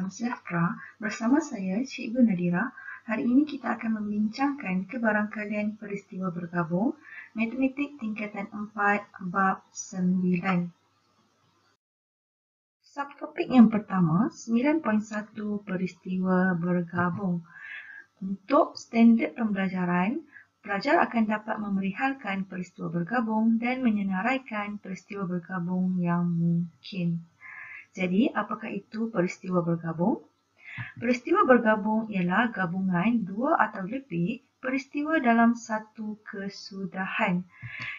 Salam sejahtera, bersama saya Cikgu Nadira. Hari ini kita akan membincangkan kebarangkalian peristiwa bergabung Matematik tingkatan 4 bab 9. Subtopik yang pertama, 9.1 peristiwa bergabung. Untuk standard pembelajaran, pelajar akan dapat memerihalkan peristiwa bergabung dan menyenaraikan peristiwa bergabung yang mungkin. Jadi, apakah itu peristiwa bergabung? Peristiwa bergabung ialah gabungan dua atau lebih peristiwa dalam satu kesudahan.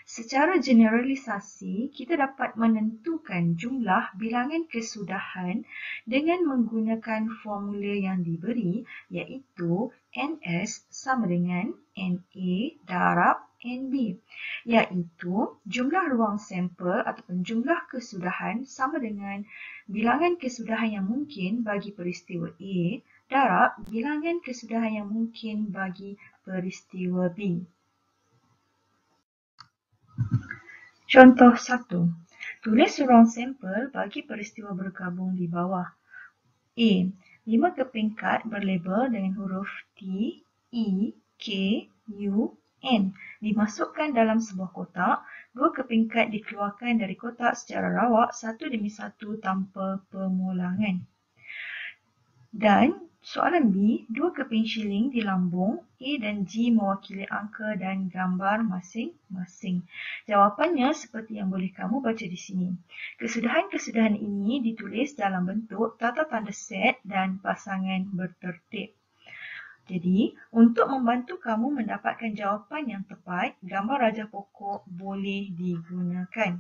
Secara generalisasi, kita dapat menentukan jumlah bilangan kesudahan dengan menggunakan formula yang diberi, iaitu NS sama dengan NA darab NB, iaitu jumlah ruang sampel ataupun jumlah kesudahan sama dengan bilangan kesudahan yang mungkin bagi peristiwa A darab bilangan kesudahan yang mungkin bagi peristiwa B. Contoh 1. Tulis ruang sampel bagi peristiwa bergabung di bawah. A. 5 kepingkat berlabel dengan huruf T, E, K, U, N dimasukkan dalam sebuah kotak. 2 kepingkat dikeluarkan dari kotak secara rawak satu demi satu tanpa pemulangan. Dan soalan B, 2 keping shilling di lambung. A dan G mewakili angka dan gambar masing-masing. Jawapannya seperti yang boleh kamu baca di sini. Kesudahan-kesudahan ini ditulis dalam bentuk tata tanda set dan pasangan bertertib. Jadi, untuk membantu kamu mendapatkan jawapan yang tepat, gambar rajah pokok boleh digunakan.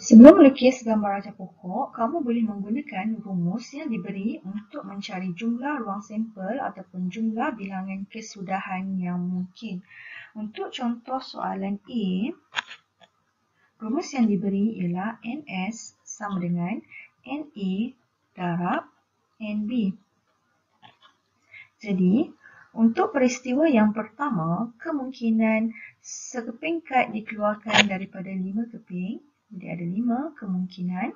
Sebelum melukis gambar rajah pokok, kamu boleh menggunakan rumus yang diberi untuk mencari jumlah ruang sampel ataupun jumlah bilangan kesudahan yang mungkin. Untuk contoh soalan A, rumus yang diberi ialah NS sama dengan NA darab NB. Jadi, untuk peristiwa yang pertama, kemungkinan sekeping kad dikeluarkan daripada 5 keping. Jadi ada 5 kemungkinan.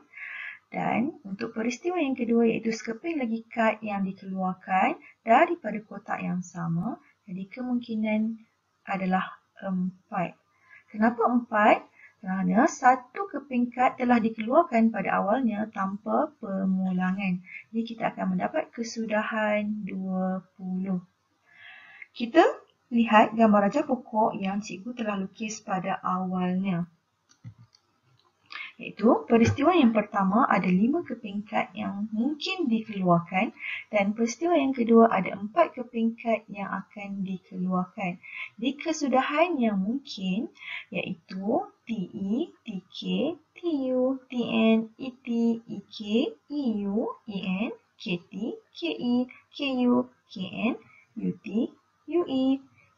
Dan untuk peristiwa yang kedua iaitu sekeping lagi kad yang dikeluarkan daripada kotak yang sama. Jadi kemungkinan adalah 4. Kenapa 4? Kerana satu keping kad telah dikeluarkan pada awalnya tanpa pemulangan. Jadi kita akan mendapat kesudahan 20. Kita lihat gambar rajah pokok yang cikgu telah lukis pada awalnya. Iaitu peristiwa yang pertama ada 5 keping kad yang mungkin dikeluarkan dan peristiwa yang kedua ada 4 keping kad yang akan dikeluarkan. Di kesudahan yang mungkin iaitu TE, TK, TU, TN, ET, EK, EU, EN, KT, KE, KU, KN, UT, UE,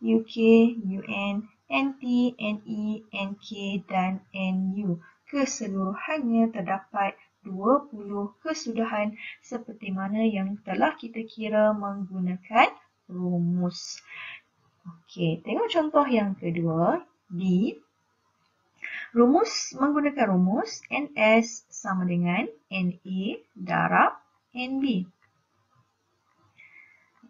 UK, UN, NT, NE, NK dan NU. Keseluruhannya terdapat 20 kesudahan seperti mana yang telah kita kira menggunakan rumus. Okey, tengok contoh yang kedua. D. Menggunakan rumus NS sama dengan NA darab NB.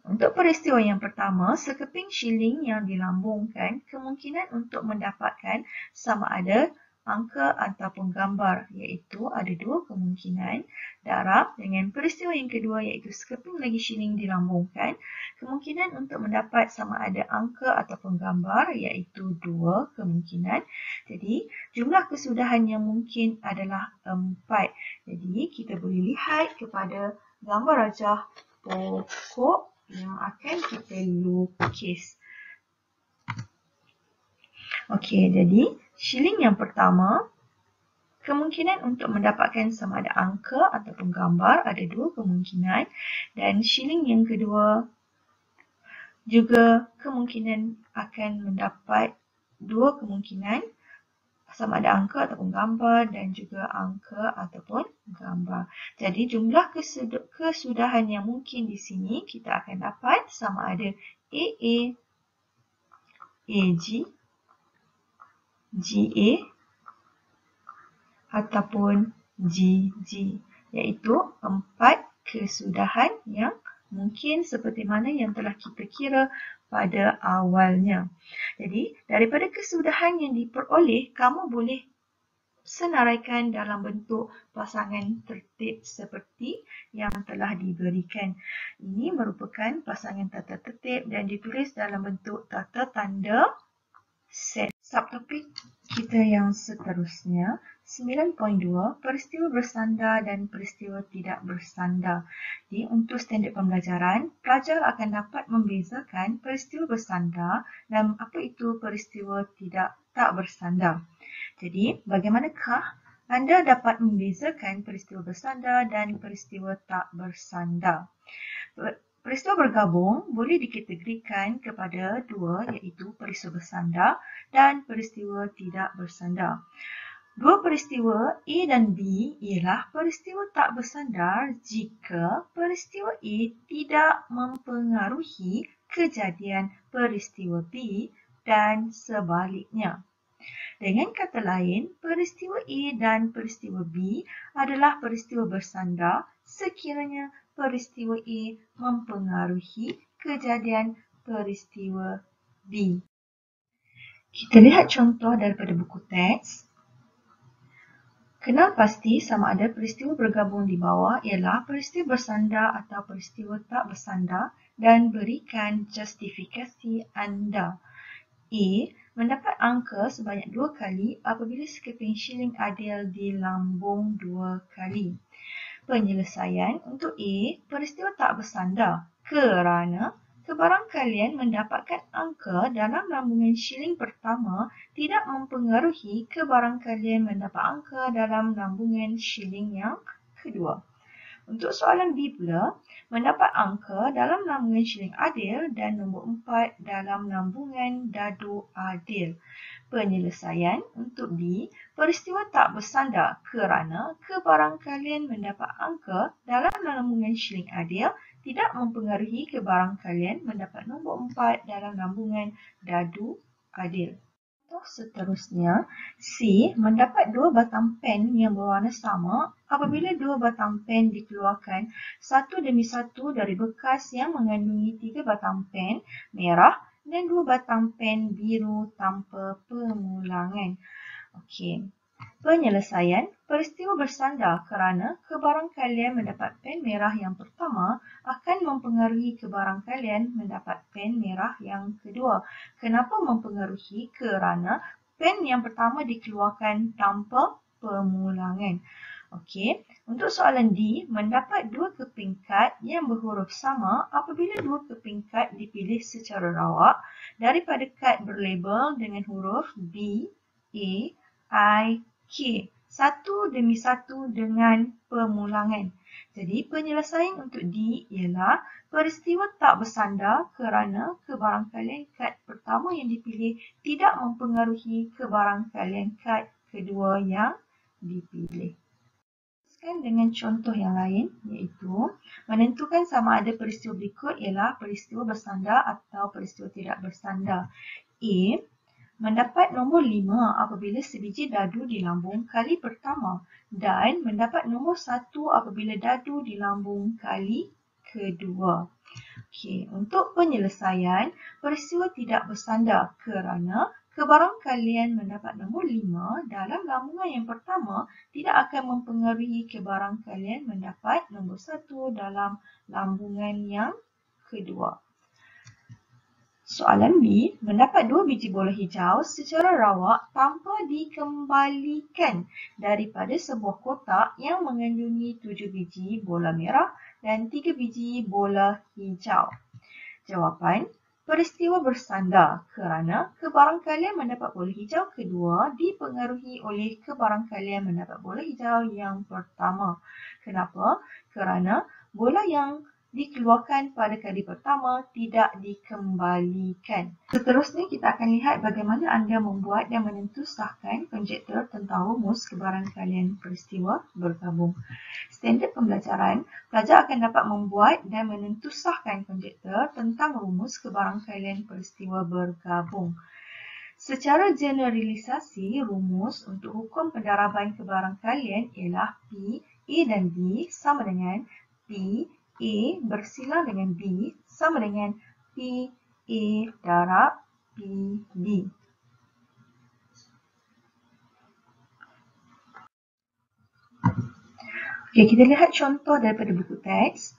Untuk peristiwa yang pertama, sekeping shilling yang dilambungkan kemungkinan untuk mendapatkan sama ada angka ataupun gambar, iaitu ada 2 kemungkinan. Darab dengan peristiwa yang kedua iaitu sekeping lagi shilling dilambungkan, kemungkinan untuk mendapat sama ada angka ataupun gambar iaitu 2 kemungkinan. Jadi jumlah kesudahan yang mungkin adalah 4. Jadi kita boleh lihat kepada gambar rajah pokok yang akan kita lukis. Okey, jadi shilling yang pertama, kemungkinan untuk mendapatkan sama ada angka ataupun gambar ada 2 kemungkinan. Dan shilling yang kedua juga kemungkinan akan mendapat 2 kemungkinan sama ada angka ataupun gambar dan juga angka ataupun gambar. Jadi jumlah kesudahan yang mungkin di sini kita akan dapat sama ada AA, AG, GA ataupun GG. iaitu 4 kesudahan yang mungkin seperti mana yang telah kita kira pada awalnya. Jadi, daripada kesudahan yang diperoleh, kamu boleh senaraikan dalam bentuk pasangan tertib seperti yang telah diberikan. Ini merupakan pasangan tata tertib dan ditulis dalam bentuk tata tanda set. Subtopik kita yang seterusnya, 9.2, peristiwa bersandar dan peristiwa tidak bersandar. Jadi, untuk standard pembelajaran, pelajar akan dapat membezakan peristiwa bersandar dan apa itu peristiwa tak bersandar. Jadi, bagaimanakah anda dapat membezakan peristiwa bersandar dan peristiwa tak bersandar? Peristiwa bergabung boleh dikategorikan kepada dua, iaitu peristiwa bersandar dan peristiwa tidak bersandar. Dua peristiwa A dan B ialah peristiwa tak bersandar jika peristiwa A tidak mempengaruhi kejadian peristiwa B dan sebaliknya. Dengan kata lain, peristiwa A dan peristiwa B adalah peristiwa bersandar sekiranya peristiwa A mempengaruhi kejadian peristiwa B. Kita lihat contoh daripada buku teks. Kenal pasti sama ada peristiwa bergabung di bawah ialah peristiwa bersandar atau peristiwa tak bersandar dan berikan justifikasi anda. A. Mendapat angka sebanyak 2 kali apabila sekeping shilling adil dilambung 2 kali. Penyelesaian untuk A, peristiwa tak bersandar kerana kebarangkalian mendapatkan angka dalam lambungan shilling pertama tidak mempengaruhi kebarangkalian mendapat angka dalam lambungan shilling yang kedua. Untuk soalan B pula, mendapat angka dalam lambungan shilling adil dan nombor 4 dalam lambungan dadu adil. Penyelesaian untuk B, peristiwa tak bersandar kerana kebarangkalian mendapat angka dalam lambungan shilling adil tidak mempengaruhi kebarangkalian mendapat nombor 4 dalam lambungan dadu adil. Seterusnya, C mendapat 2 batang pen yang berwarna sama apabila 2 batang pen dikeluarkan satu demi satu dari bekas yang mengandungi 3 batang pen merah dan 2 batang pen biru tanpa pemulangan. Okey. Penyelesaian, peristiwa bersandar kerana kebarangkalian mendapat pen merah yang pertama akan mempengaruhi kebarangkalian mendapat pen merah yang kedua. Kenapa mempengaruhi? Kerana pen yang pertama dikeluarkan tanpa pemulangan. Okey, untuk soalan D, mendapat 2 keping kad yang berhuruf sama apabila 2 keping kad dipilih secara rawak daripada kad berlabel dengan huruf B, A, I, K, satu demi satu dengan pemulangan. Jadi, penyelesaian untuk D ialah peristiwa tak bersandar kerana kebarangkalian kad pertama yang dipilih tidak mempengaruhi kebarangkalian kad kedua yang dipilih. Dengan contoh yang lain, iaitu menentukan sama ada peristiwa berikut ialah peristiwa bersandar atau peristiwa tidak bersandar. A. Mendapat nombor 5 apabila sebiji dadu dilambung kali pertama dan mendapat nombor 1 apabila dadu dilambung kali kedua. Okey, untuk penyelesaian, peristiwa tidak bersandar kerana kebarangkalian mendapat nombor 5 dalam lambungan yang pertama tidak akan mempengaruhi kebarangkalian mendapat nombor 1 dalam lambungan yang kedua. Soalan B, mendapat 2 biji bola hijau secara rawak tanpa dikembalikan daripada sebuah kotak yang mengandungi 7 biji bola merah dan 3 biji bola hijau. Jawapan, peristiwa bersandar kerana kebarangkalian mendapat bola hijau kedua dipengaruhi oleh kebarangkalian mendapat bola hijau yang pertama. Kenapa? Kerana bola yang dikeluarkan pada kali pertama tidak dikembalikan. Seterusnya kita akan lihat bagaimana anda membuat dan menentusahkan konjektur tentang rumus kebarangkalian peristiwa bergabung. Standard pembelajaran, pelajar akan dapat membuat dan menentusahkan konjektur tentang rumus kebarangkalian peristiwa bergabung. Secara generalisasi, rumus untuk hukum pendaraban kebarangkalian ialah P A dan B sama dengan P A bersilang dengan B sama dengan P A darab P B. Okey, kita lihat contoh daripada buku teks.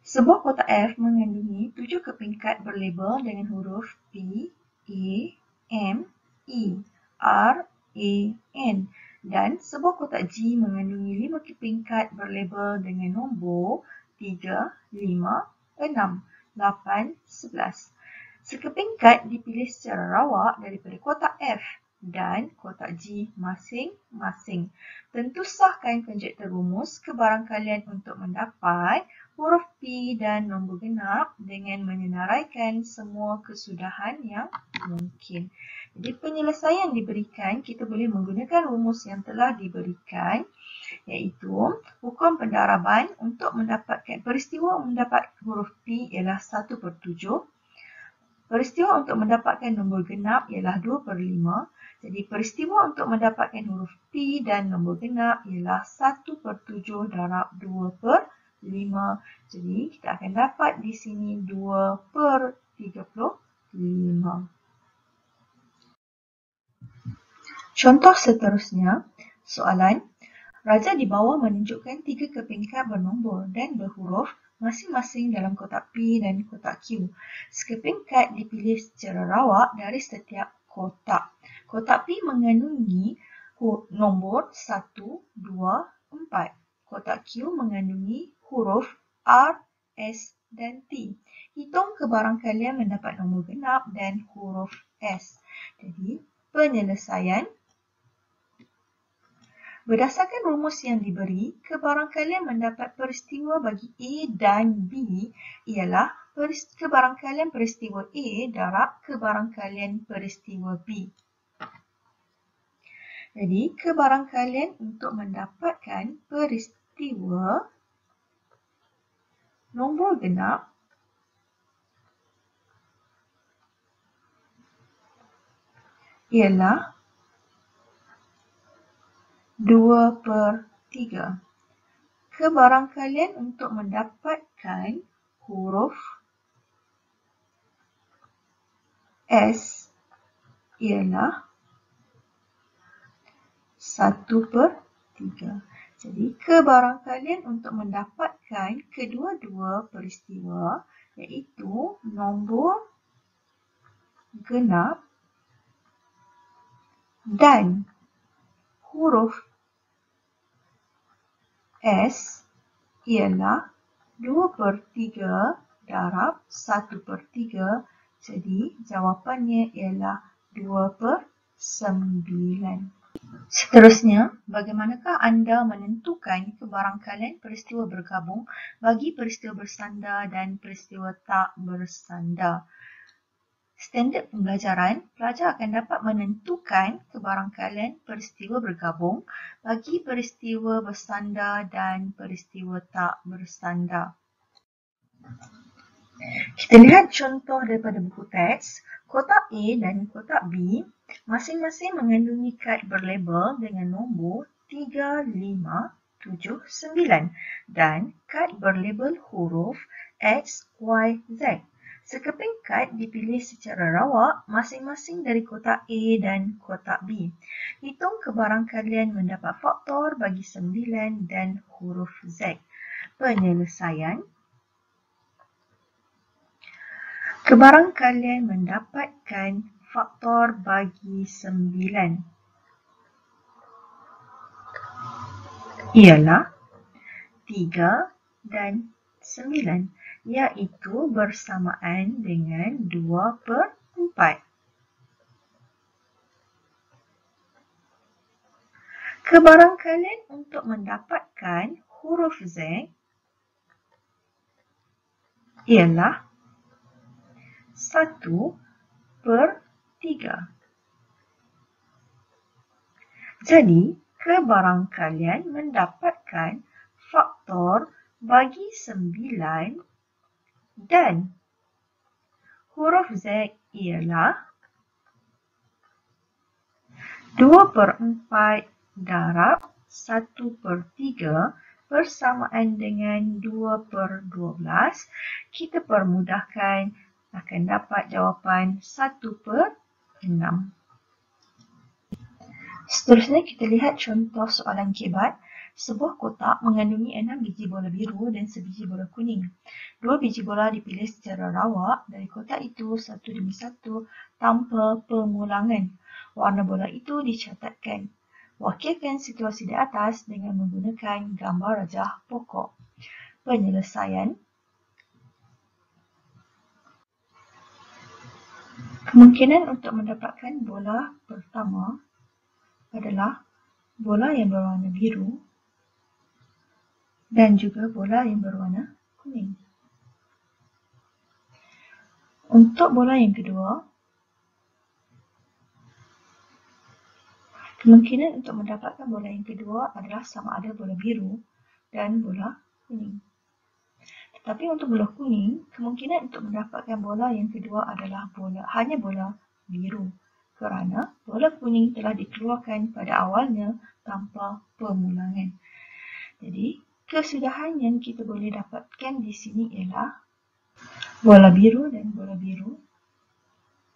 Sebuah kotak F mengandungi 7 kepingkat berlabel dengan huruf P, A, M, E, R, A, N dan sebuah kotak G mengandungi 5 kepingkat berlabel dengan nombor 3, 5, 6, 8, 11. Sekepingkat dipilih secara rawak daripada kotak F dan kotak G masing-masing. Tentu sahkan konjektor rumus kebarangkalian untuk mendapat huruf P dan nombor genap dengan menyenaraikan semua kesudahan yang mungkin. Jadi penyelesaian diberikan, kita boleh menggunakan rumus yang telah diberikan, iaitu hukum pendaraban untuk mendapatkan peristiwa mendapat huruf P ialah 1/7. Peristiwa untuk mendapatkan nombor genap ialah 2/5. Jadi peristiwa untuk mendapatkan huruf P dan nombor genap ialah 1/7 darab 2/5. Jadi kita akan dapat di sini 2/35. Contoh seterusnya, soalan. Raja di bawah menunjukkan 3 kepingkat bernombor dan berhuruf masing-masing dalam kotak P dan kotak Q. Sekepingkat dipilih secara rawak dari setiap kotak. Kotak P mengandungi nombor 1, 2, 4. Kotak Q mengandungi huruf R, S dan T. Hitung kebarangkalian mendapat nombor genap dan huruf S. Jadi, penyelesaian. Berdasarkan rumus yang diberi, kebarangkalian mendapat peristiwa bagi A dan B ialah kebarangkalian peristiwa A darab kebarangkalian peristiwa B. Jadi, kebarangkalian untuk mendapatkan peristiwa nombor genap ialah 2/3. Kebarangkalian untuk mendapatkan huruf S ialah 1/3. Jadi, kebarangkalian untuk mendapatkan kedua-dua peristiwa iaitu nombor genap dan huruf S ialah 2/3 darab 1/3. Jadi, jawapannya ialah 2/9. Seterusnya, bagaimanakah anda menentukan kebarangkalian peristiwa bergabung bagi peristiwa bersandar dan peristiwa tak bersandar? Standard pembelajaran, pelajar akan dapat menentukan kebarangkalian peristiwa bergabung bagi peristiwa bersandar dan peristiwa tak bersandar. Kita lihat contoh daripada buku teks. Kotak A dan kotak B masing-masing mengandungi kad berlabel dengan nombor 3, 5, 7, 9 dan kad berlabel huruf X, Y, Z. Sekeping kad dipilih secara rawak masing-masing dari kotak A dan kotak B. Hitung kebarangkalian mendapat faktor bagi 9 dan huruf Z. Penyelesaian. Kebarangkalian mendapatkan faktor bagi 9 ialah 3 dan 9, iaitu bersamaan dengan 2/4. Kebarangkalian untuk mendapatkan huruf Z ialah 1/3. Jadi, kebarangkalian mendapatkan faktor bagi 9 dan huruf Z ialah 2/4 darab 1/3 bersamaan dengan 2/12, kita permudahkan akan dapat jawapan 1/6. Seterusnya kita lihat contoh soalan kebat. Sebuah kotak mengandungi 6 biji bola biru dan sebiji bola kuning. 2 biji bola dipilih secara rawak dari kotak itu satu demi satu tanpa pengulangan. Warna bola itu dicatatkan. Wakilkan situasi di atas dengan menggunakan gambar rajah pokok. Penyelesaian. Kemungkinan untuk mendapatkan bola pertama adalah bola yang berwarna biru dan juga bola yang berwarna kuning. Untuk bola yang kedua, kemungkinan untuk mendapatkan bola yang kedua adalah sama ada bola biru dan bola kuning. Tetapi untuk bola kuning, kemungkinan untuk mendapatkan bola yang kedua adalah hanya bola biru kerana bola kuning telah dikeluarkan pada awalnya tanpa pengulangan. Jadi, kesudahan yang kita boleh dapatkan di sini ialah bola biru dan bola biru,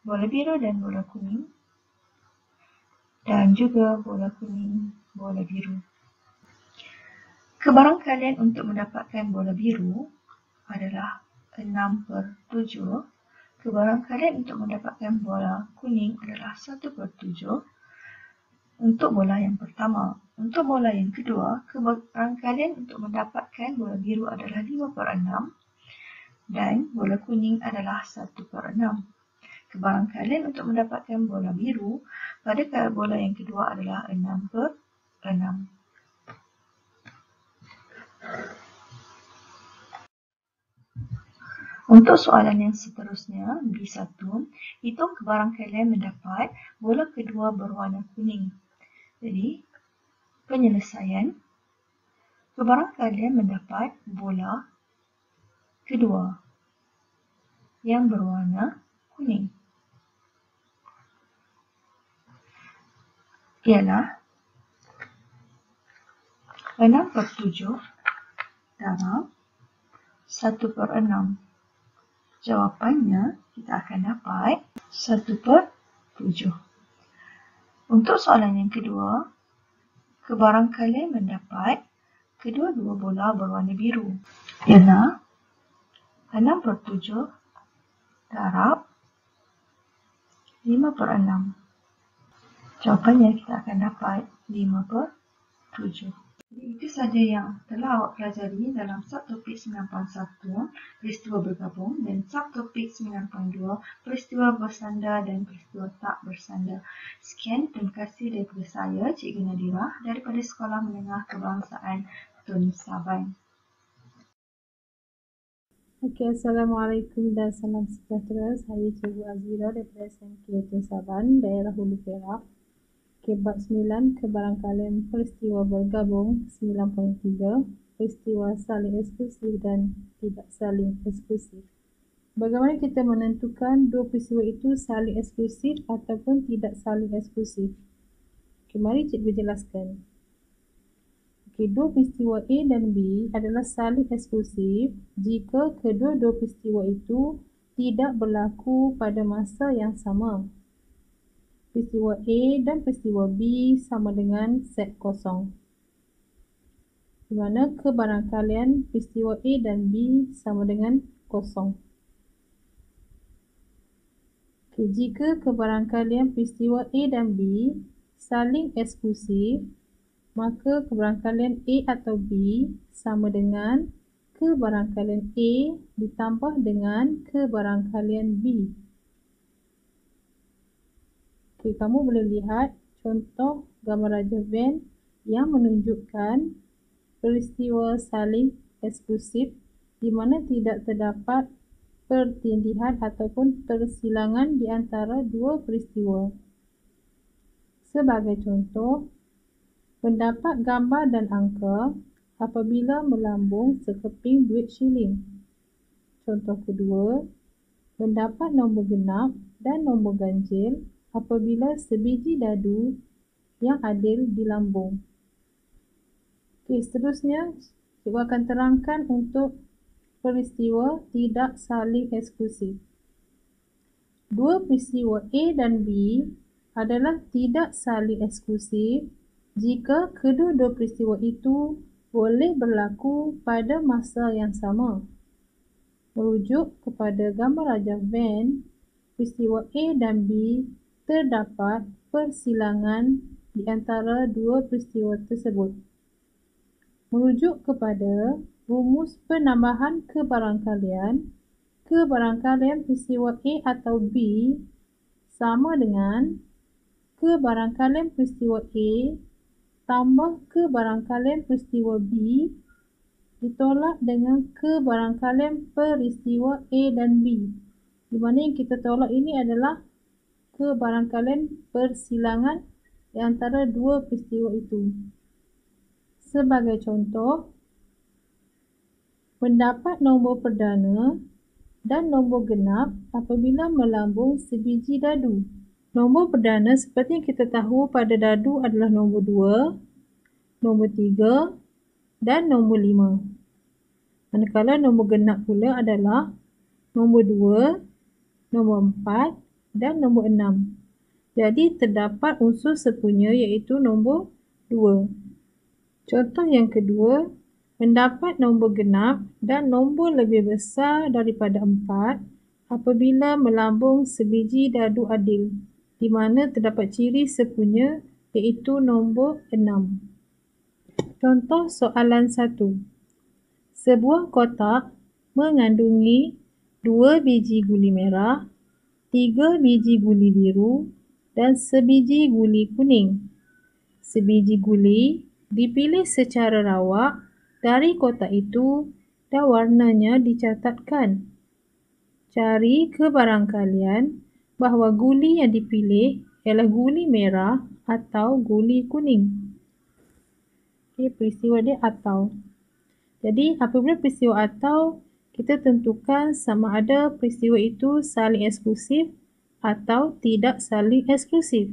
bola biru dan bola kuning, dan juga bola kuning, bola biru. Kebarangkalian untuk mendapatkan bola biru adalah 6/7. Kebarangkalian untuk mendapatkan bola kuning adalah 1/7 untuk bola yang pertama. Untuk bola yang kedua, kebarangkalian untuk mendapatkan bola biru adalah 5/6 dan bola kuning adalah 1/6. Kebarangkalian untuk mendapatkan bola biru pada bola yang kedua adalah 6/6. Untuk soalan yang seterusnya, B1, hitung kebarangkalian mendapat bola kedua berwarna kuning. Jadi, penyelesaian, kebarangkalian mendapat bola kedua yang berwarna kuning ialah 6/7 darab 1/6. Jawapannya kita akan dapat 1/7. Untuk soalan yang kedua, kebarangkalian mendapat kedua-dua bola berwarna biru ialah 6/7 darab 5/6. Jawapannya kita akan dapat 5/7. Itu sahaja yang telah awak pelajari dalam subtopik 9.1 peristiwa bergabung dan subtopik 9.2 peristiwa bersandar dan peristiwa tak bersandar. Sekian, terima kasih daripada saya, Cikgu Nadira daripada Sekolah Menengah Kebangsaan Tun Saban. Okey, Assalamualaikum dan salam sejahtera. Saya Cikgu Azira daripada SMK Tun Saban, daerah Hulu Perak. Okey, bab 9, kebarangkalian peristiwa bergabung 9.3, peristiwa saling eksklusif dan tidak saling eksklusif. Bagaimana kita menentukan dua peristiwa itu saling eksklusif ataupun tidak saling eksklusif? Okey, mari Cikgu jelaskan. Okey, dua peristiwa A dan B adalah saling eksklusif jika kedua-dua peristiwa itu tidak berlaku pada masa yang sama. Peristiwa A dan peristiwa B sama dengan set kosong, di mana kebarangkalian peristiwa A dan B sama dengan kosong. Okey, jika kebarangkalian peristiwa A dan B saling eksklusif, maka kebarangkalian A atau B sama dengan kebarangkalian A ditambah dengan kebarangkalian B. Okey, kamu boleh lihat contoh gambar rajah Venn yang menunjukkan peristiwa saling eksklusif di mana tidak terdapat pertindihan ataupun persilangan di antara dua peristiwa. Sebagai contoh, mendapat gambar dan angka apabila melambung sekeping duit shilling. Contoh kedua, mendapat nombor genap dan nombor ganjil apabila sebiji dadu yang adil dilambung. Okey, seterusnya cikgu akan terangkan untuk peristiwa tidak saling eksklusif. Dua peristiwa A dan B adalah tidak saling eksklusif jika kedua-dua peristiwa itu boleh berlaku pada masa yang sama. Merujuk kepada gambar rajah Venn, peristiwa A dan B terdapat persilangan di antara dua peristiwa tersebut. Merujuk kepada rumus penambahan kebarangkalian peristiwa A atau B sama dengan kebarangkalian peristiwa A tambah kebarangkalian peristiwa B ditolak dengan kebarangkalian peristiwa A dan B. Di mana yang kita tolak ini adalah kebarangkalian persilangan di antara dua peristiwa itu. Sebagai contoh, mendapat nombor perdana dan nombor genap apabila melambung sebiji dadu. Nombor perdana seperti yang kita tahu pada dadu adalah nombor 2, nombor 3 dan nombor 5. Manakala nombor genap pula adalah nombor 2, nombor 4 dan nombor 6. Jadi terdapat unsur sepunya iaitu nombor 2. Contoh yang kedua, mendapat nombor genap dan nombor lebih besar daripada 4 apabila melambung sebiji dadu adil, di mana terdapat ciri sepunya iaitu nombor 6. Contoh soalan 1. Sebuah kotak mengandungi 2 biji guli merah, 3 biji guli biru dan sebiji guli kuning. Sebiji guli dipilih secara rawak dari kotak itu dan warnanya dicatatkan. Cari kebarangkalian bahawa guli yang dipilih ialah guli merah atau guli kuning. Okey, peristiwa dia atau. Jadi, apabila peristiwa atau, kita tentukan sama ada peristiwa itu saling eksklusif atau tidak saling eksklusif.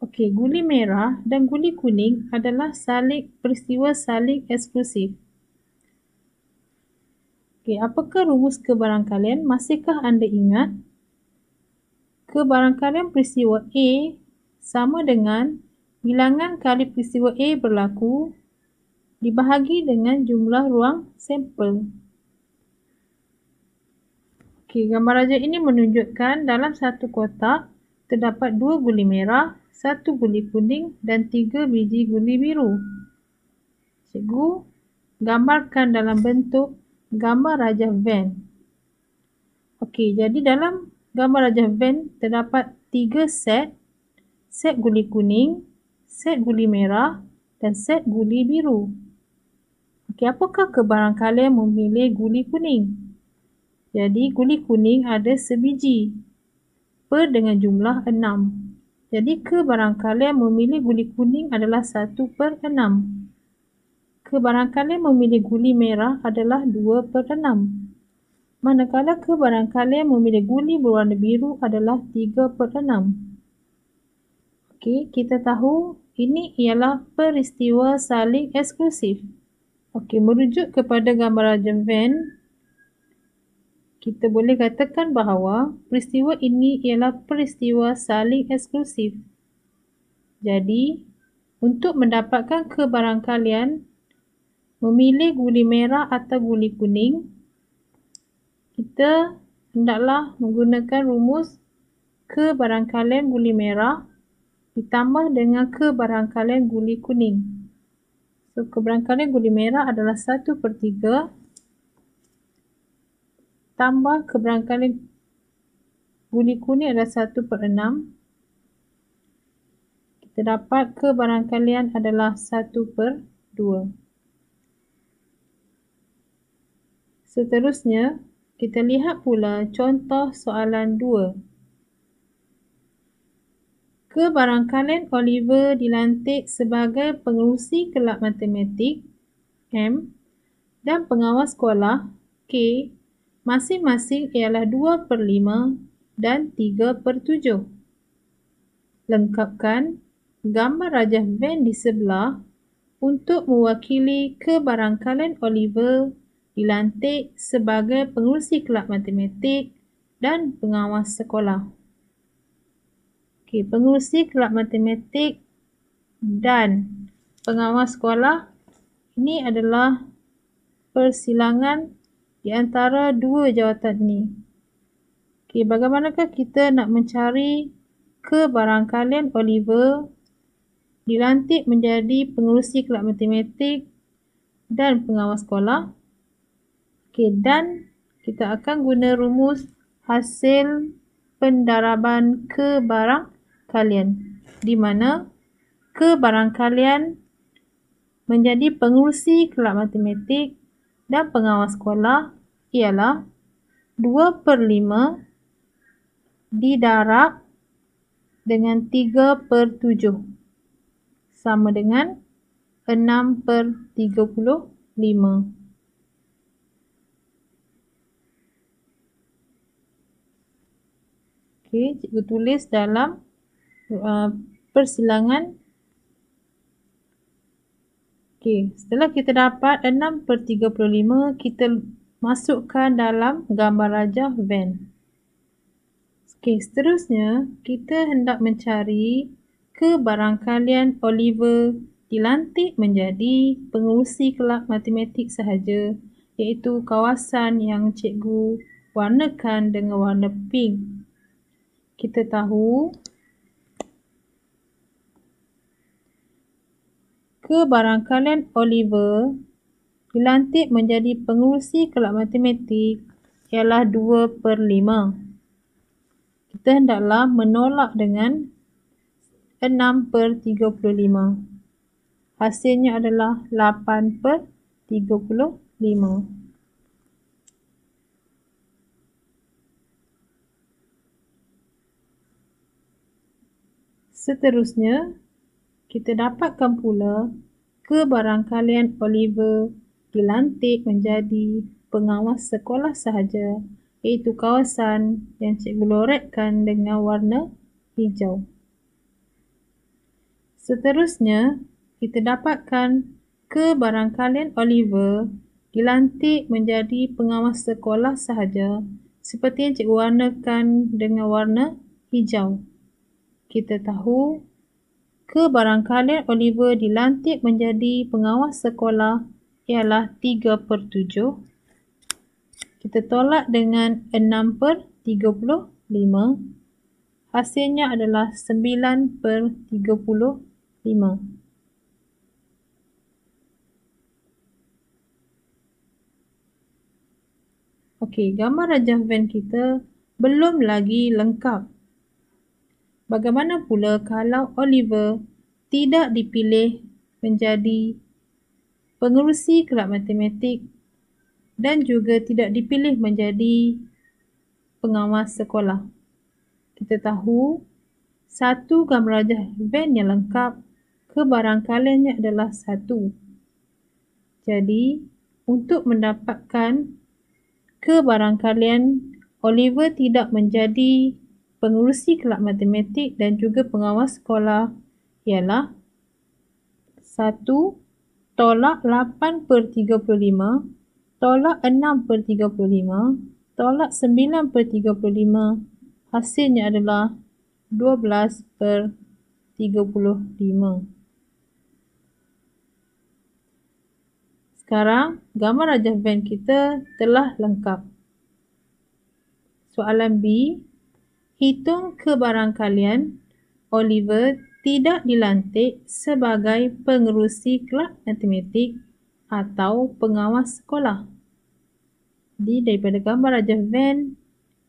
Okey, guli merah dan guli kuning adalah peristiwa saling eksklusif. Okey, apakah rumus kebarangkalian? Masihkah anda ingat? Kebarangkalian peristiwa A sama dengan bilangan kali peristiwa A berlaku dibahagi dengan jumlah ruang sampel. Okey, gambar rajah ini menunjukkan dalam satu kotak terdapat 2 guli merah, 1 guli kuning dan 3 biji guli biru. Cikgu gambarkan dalam bentuk gambar rajah Venn. Okey, jadi dalam gambar rajah Venn terdapat 3 set guli kuning, set guli merah dan set guli biru. Okey, apakah kebarangkalian memilih guli kuning? Jadi, guli kuning ada sebiji per dengan jumlah 6. Jadi, kebarangkalian memilih guli kuning adalah 1/6. Kebarangkalian memilih guli merah adalah 2/6. Manakala kebarangkalian memilih guli berwarna biru adalah 3/6. Okey, kita tahu ini ialah peristiwa saling eksklusif. Okey, merujuk kepada gambar rajah Venn, kita boleh katakan bahawa peristiwa ini ialah peristiwa saling eksklusif. Jadi, untuk mendapatkan kebarangkalian memilih guli merah atau guli kuning, kita hendaklah menggunakan rumus kebarangkalian guli merah ditambah dengan kebarangkalian guli kuning. So, kebarangkalian guli merah adalah 1/3 tambah kebarangkalian guli kuning adalah 1/6. Kita dapat kebarangkalian adalah 1/2. Seterusnya, kita lihat pula contoh soalan 2. Kebarangkalian Oliver dilantik sebagai pengerusi kelab matematik M dan pengawas sekolah K masing-masing ialah 2/5 dan 3/7. Lengkapkan gambar rajah Venn di sebelah untuk mewakili kebarangkalian Oliver dilantik sebagai pengerusi kelab matematik dan pengawas sekolah. Okey, pengerusi kelab matematik dan pengawas sekolah ini adalah persilangan di antara dua jawatan ini. Okey, bagaimanakah kita nak mencari kebarangkalian Oliver dilantik menjadi pengerusi kelab matematik dan pengawas sekolah? Okey, dan kita akan guna rumus hasil pendaraban kebarangkalian, di mana kebarangkalian menjadi pengerusi kelab matematik dan pengawas sekolah ialah 2/5 didarab dengan 3/7 sama dengan 6/35. Okey, cikgu tulis dalam persilangan. Okey, setelah kita dapat 6/35, kita masukkan dalam gambar rajah Venn. Okey, seterusnya kita hendak mencari kebarangkalian Oliver dilantik menjadi pengerusi kelab matematik sahaja, iaitu kawasan yang cikgu warnakan dengan warna pink. Kita tahu kebarangkalian Oliver dilantik menjadi pengerusi kelab matematik ialah 2/5. Kita hendaklah menolak dengan 6/35. Hasilnya adalah 8/35. Seterusnya, kita dapatkan pula kebarangkalian Oliver dilantik menjadi pengawas sekolah sahaja, iaitu kawasan yang cikgu loretkan dengan warna hijau. Seterusnya, kita dapatkan kebarangkalian Oliver dilantik menjadi pengawas sekolah sahaja, seperti yang cikgu warnakan dengan warna hijau. Kita tahu kebarangkalian Oliver dilantik menjadi pengawas sekolah ialah 3/7. Kita tolak dengan 6/35. Hasilnya adalah 9/35. Okey, gambar rajah Venn kita belum lagi lengkap. Bagaimana pula kalau Oliver tidak dipilih menjadi pengerusi kelab matematik dan juga tidak dipilih menjadi pengawas sekolah? Kita tahu satu gambar rajah Venn yang lengkap, kebarangkaliannya adalah 1. Jadi, untuk mendapatkan kebarangkalian Oliver tidak menjadi pengerusi kelab matematik dan juga pengawas sekolah ialah 1 tolak 8/35 tolak 6/35 tolak 9/35. Hasilnya adalah 12/35. Sekarang, gambar rajah Venn kita telah lengkap. Soalan B, hitung kebarangkalian Oliver tidak dilantik sebagai pengerusi kelab matematik atau pengawas sekolah. Jadi, daripada gambar rajah Venn,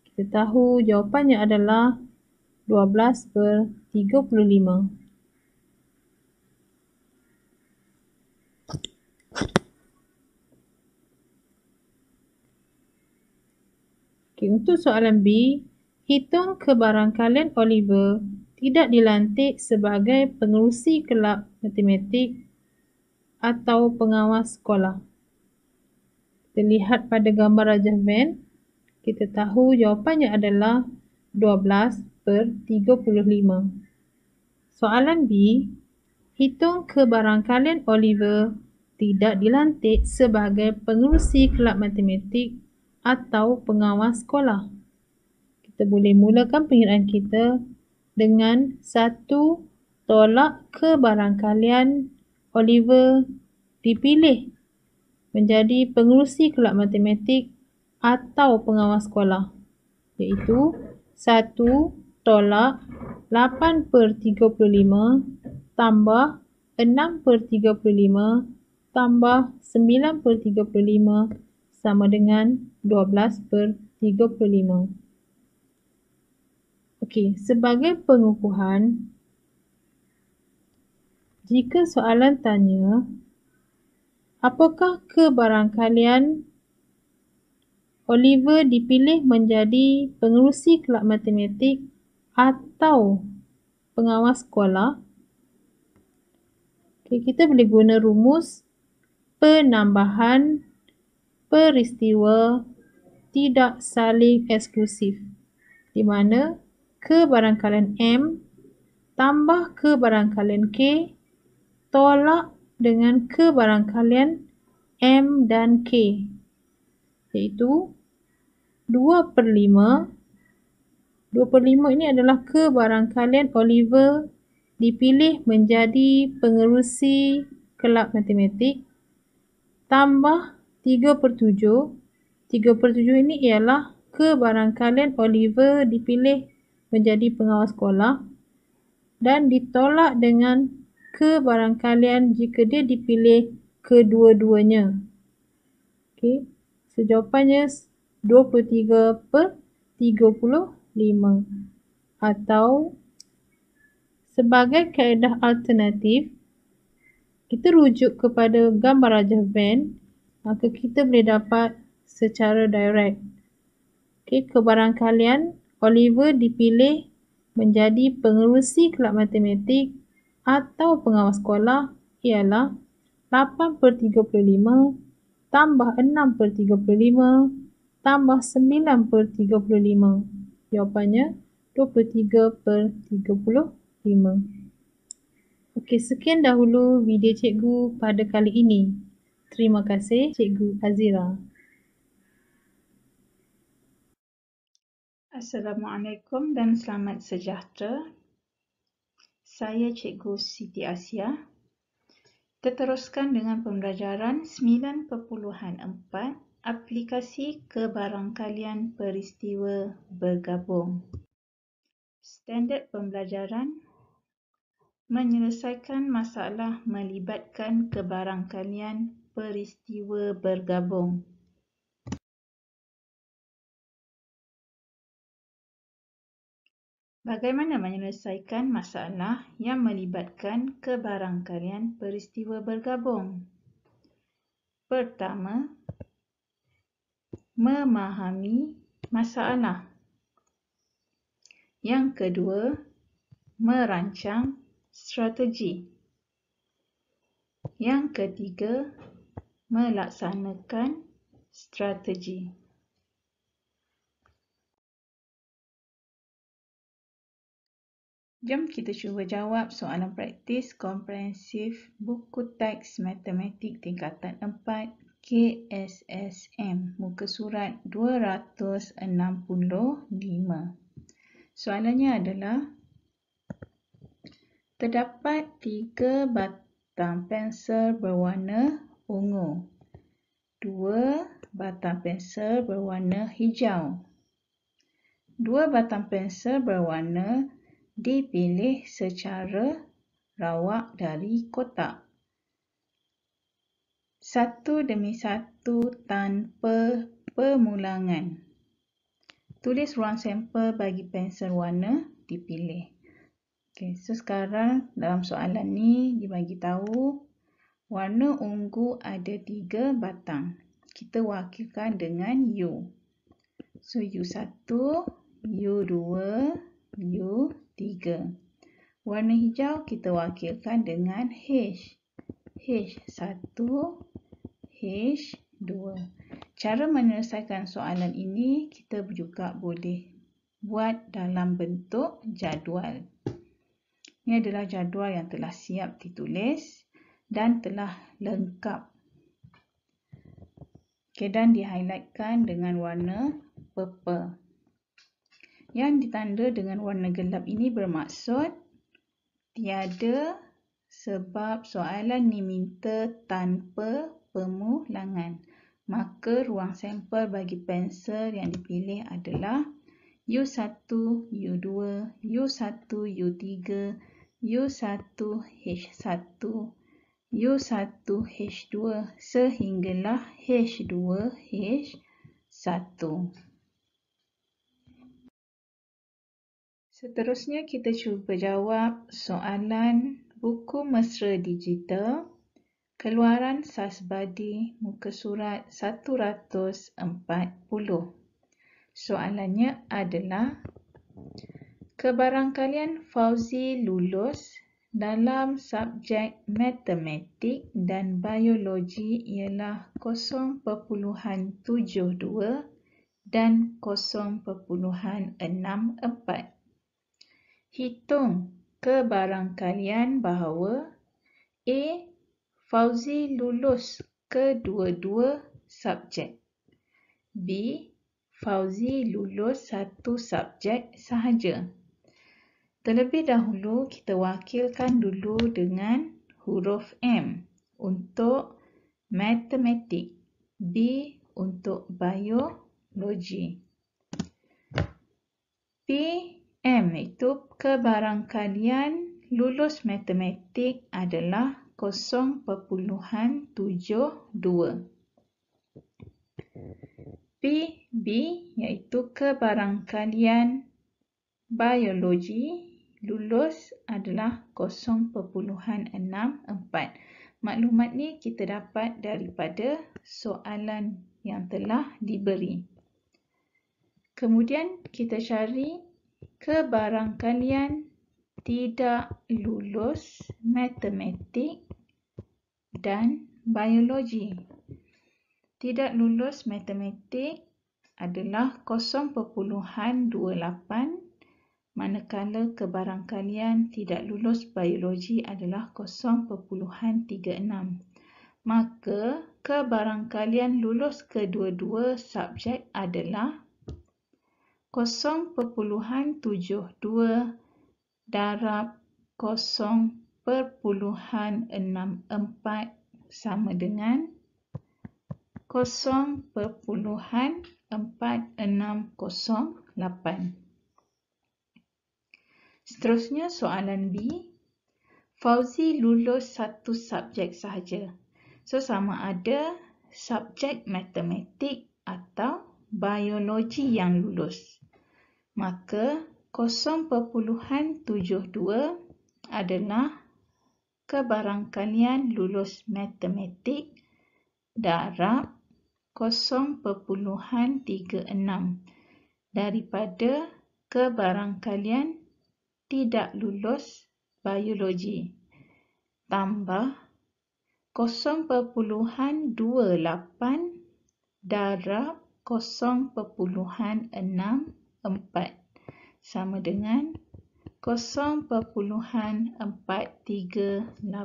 kita tahu jawapannya adalah 12/35. Okey, untuk soalan B, hitung kebarangkalian Oliver tidak dilantik sebagai pengerusi kelab matematik atau pengawas sekolah. Kita lihat pada gambar rajah Venn, kita tahu jawapannya adalah 12/35. Soalan B, Hitung kebarangkalian Oliver tidak dilantik sebagai pengerusi kelab matematik atau pengawas sekolah. Kita boleh mulakan pengiraan kita dengan 1 tolak kebarangkalian Oliver dipilih menjadi pengerusi kelab matematik atau pengawas sekolah, iaitu 1 tolak 8/35 tambah 6/35 tambah 9/35 sama dengan 12/35. Okey, sebagai pengukuhan, jika soalan tanya, apakah kebarangkalian Oliver dipilih menjadi pengerusi kelab matematik atau pengawas sekolah? Okay, kita boleh guna rumus penambahan peristiwa tidak saling eksklusif, di mana kebarangkalian M tambah kebarangkalian K tolak dengan kebarangkalian M dan K, iaitu 2/5. 2/5 ini adalah kebarangkalian Oliver dipilih menjadi pengerusi kelab matematik tambah 3/7. 3/7 ini ialah kebarangkalian Oliver dipilih menjadi pengawas sekolah dan ditolak dengan kebarangkalian jika dia dipilih kedua-duanya. Okey, sejawapannya 23/35. Atau sebagai kaedah alternatif, kita rujuk kepada gambar rajah Venn, maka kita boleh dapat secara direct. Okey, kebarangkalian Oliver dipilih menjadi pengerusi kelab matematik atau pengawas sekolah ialah 8/35 tambah 6/35 tambah 9/35. Jawapannya 23/35. Okey, sekian dahulu video cikgu pada kali ini. Terima kasih, Cikgu Azira. Assalamualaikum dan selamat sejahtera. Saya Cikgu Siti Asia. Teruskan dengan pembelajaran 9.4 aplikasi kebarangkalian peristiwa bergabung. Standard pembelajaran: menyelesaikan masalah melibatkan kebarangkalian peristiwa bergabung. Bagaimana menyelesaikan masalah yang melibatkan kebarangkalian peristiwa bergabung? Pertama, memahami masalah. Yang kedua, merancang strategi. Yang ketiga, melaksanakan strategi. Jom kita cuba jawab soalan praktis komprehensif buku teks matematik tingkatan 4 KSSM muka surat 265. Soalannya adalah, terdapat 3 batang pensel berwarna ungu, 2 batang pensel berwarna hijau, 2 batang pensel berwarna dipilih secara rawak dari kotak. Satu demi satu tanpa permulangan. Tulis ruang sampel bagi pensel warna dipilih. Okey, so sekarang dalam soalan ni dibagi tahu warna ungu ada 3 batang. Kita wakilkan dengan U. So U1, U2, U3. Warna hijau kita wakilkan dengan H. H1, H2. Cara menyelesaikan soalan ini kita juga boleh buat dalam bentuk jadual. Ini adalah jadual yang telah siap ditulis dan telah lengkap. Okey, dan di-highlightkan dengan warna purple. Yang ditanda dengan warna gelap ini bermaksud tiada sebab soalan ni minta tanpa pemulangan. Maka ruang sampel bagi pensel yang dipilih adalah U1, U2, U1, U3, U1, H1, U1, H2 sehinggalah H2, H1. Seterusnya kita cuba jawab soalan buku mesra digital keluaran Sasbadi muka surat 140. Soalannya adalah, kebarangkalian Fauzi lulus dalam subjek matematik dan biologi ialah 0.72 dan 0.64. Hitung kebarangkalian bahawa A. Fauzi lulus kedua-dua subjek. B. Fauzi lulus satu subjek sahaja. Terlebih dahulu kita wakilkan dulu dengan huruf M untuk matematik, B untuk biologi. PM itu kebarangkalian lulus matematik adalah 0.72. PB iaitu kebarangkalian biologi lulus adalah 0.64. Maklumat ni kita dapat daripada soalan yang telah diberi. Kemudian kita cari kebarangkalian tidak lulus matematik dan biologi. Tidak lulus matematik adalah 0.28, manakala kebarangkalian tidak lulus biologi adalah 0.36. Maka kebarangkalian lulus kedua-dua subjek adalah 0.72 darab 0.64 sama dengan 0.4608. Seterusnya soalan B. Fauzi lulus satu subjek sahaja. So sama ada subjek matematik atau biologi yang lulus. Maka 0.72 adalah kebarangkalian lulus matematik darab 0.36 daripada kebarangkalian tidak lulus biologi tambah 0.28 darab 0.64 sama dengan 0.4384.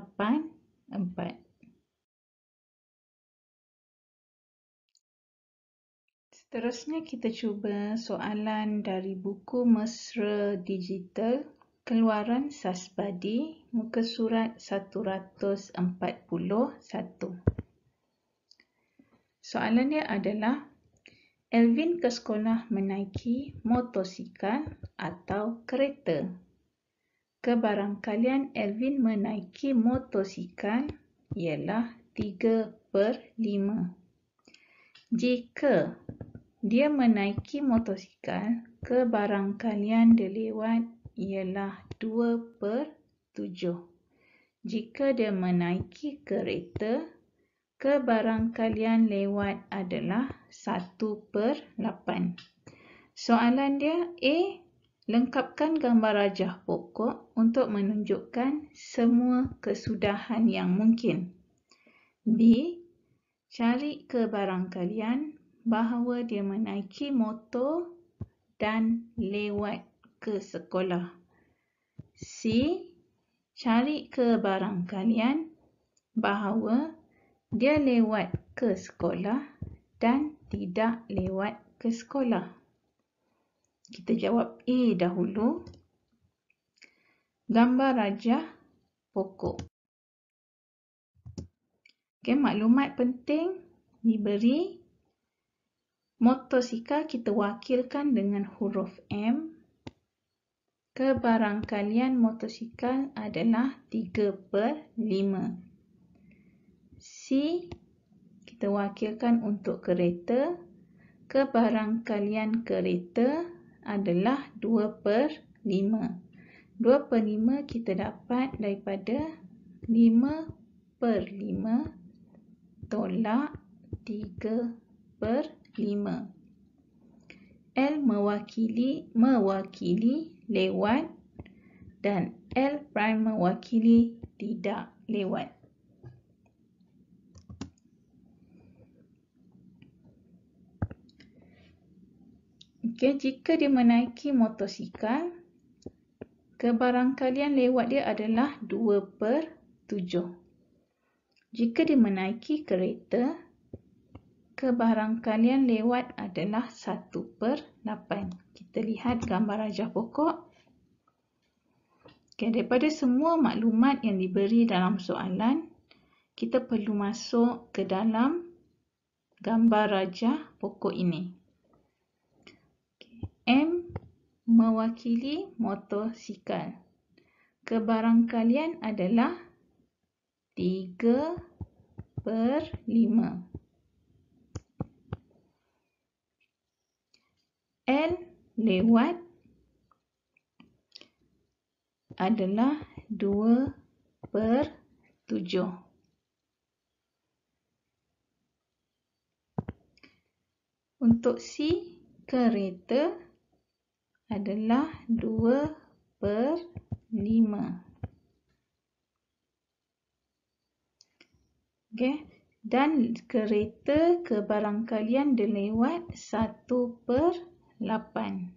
Seterusnya kita cuba soalan dari buku mesra digital keluaran Sasbadi muka surat 141. Soalannya adalah, Elvin ke sekolah menaiki motosikal atau kereta. Kebarangkalian Elvin menaiki motosikal ialah 3/5. Jika dia menaiki motosikal, kebarangkalian dia lewat ialah 2/7. Jika dia menaiki kereta, kebarangkalian lewat adalah 1/8. Soalan dia A. Lengkapkan gambar rajah pokok untuk menunjukkan semua kesudahan yang mungkin. B. Cari kebarangkalian bahawa dia menaiki motor dan lewat ke sekolah. C. Cari kebarangkalian bahawa dia lewat ke sekolah dan tidak lewat ke sekolah. Kita jawab A dahulu. Gambar rajah pokok. Okey, maklumat penting diberi. Motosikal kita wakilkan dengan huruf M. Kebarangkalian motosikal adalah 3/5. C kita wakilkan untuk kereta. Kebarangkalian kereta adalah 2/5. 2/5 kita dapat daripada 5/5 tolak 3/5. L mewakili lewat dan L prime mewakili tidak lewat. Okey, jika dia menaiki motosikal, kebarangkalian lewat dia adalah 2/7. Jika dia menaiki kereta, kebarangkalian lewat adalah 1/8. Kita lihat gambar rajah pokok. Okay, daripada semua maklumat yang diberi dalam soalan, kita perlu masuk ke dalam gambar rajah pokok ini. Okay. M mewakili motosikal. Kebarangkalian adalah 3/5. L lewat adalah 2/7. Untuk C, kereta adalah 2/5. Okay. Dan kereta kebarangkalian dia lewat 1/8.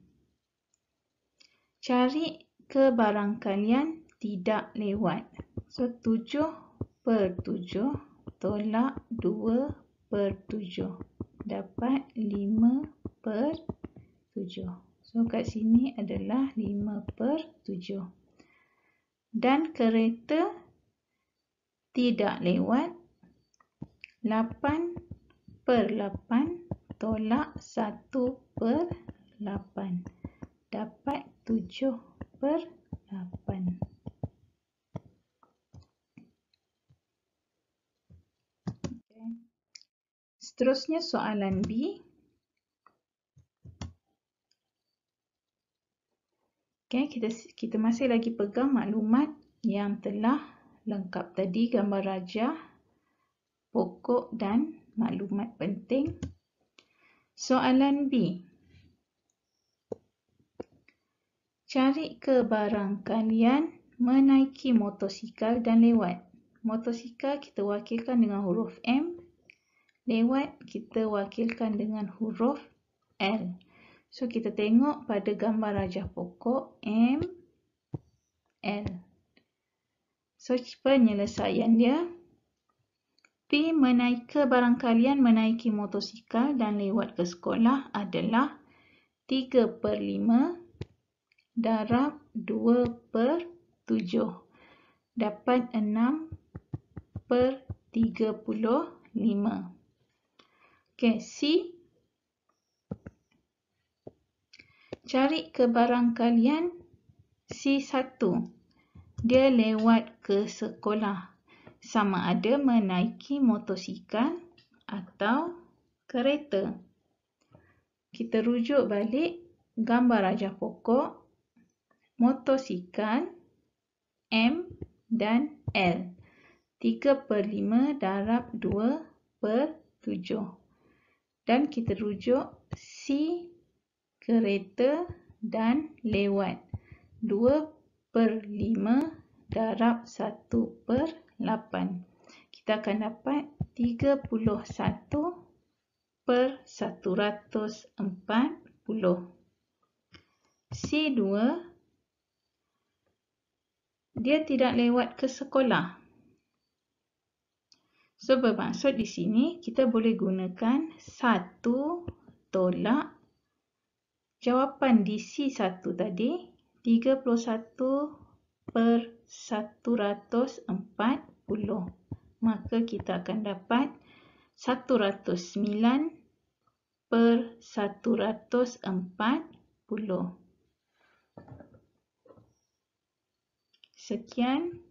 Cari kebarangkalian tidak lewat. So 7/7 tolak 2/7 dapat 5/7. So kat sini adalah 5/7. Dan kereta tidak lewat 8/8 tolak 1/8 dapat 7/8. Okay. Seterusnya soalan B. Okay, kita masih lagi pegang maklumat yang telah lengkap tadi, gambar rajah, pokok dan maklumat penting. Soalan B. Cari kebarangkalian menaiki motosikal dan lewat. Motosikal kita wakilkan dengan huruf M. Lewat kita wakilkan dengan huruf L. So kita tengok pada gambar rajah pokok M, L. So penyelesaian dia. P kebarangkalian menaiki motosikal dan lewat ke sekolah adalah 3/5 darab 2/7 dapat 6/35. Okay, C. Cari kebarangkalian C1. Dia lewat ke sekolah. Sama ada menaiki motosikal atau kereta. Kita rujuk balik gambar rajah pokok, motosikal, M dan L. 3/5 darab 2/7. Dan kita rujuk C, kereta dan lewat. 2/5 darab 1/8. Kita akan dapat 31/140. C2 dia tidak lewat ke sekolah. So, bermaksud di sini kita boleh gunakan 1 tolak jawapan di C1 tadi, 31/140. Maka kita akan dapat 109/140. Sekian.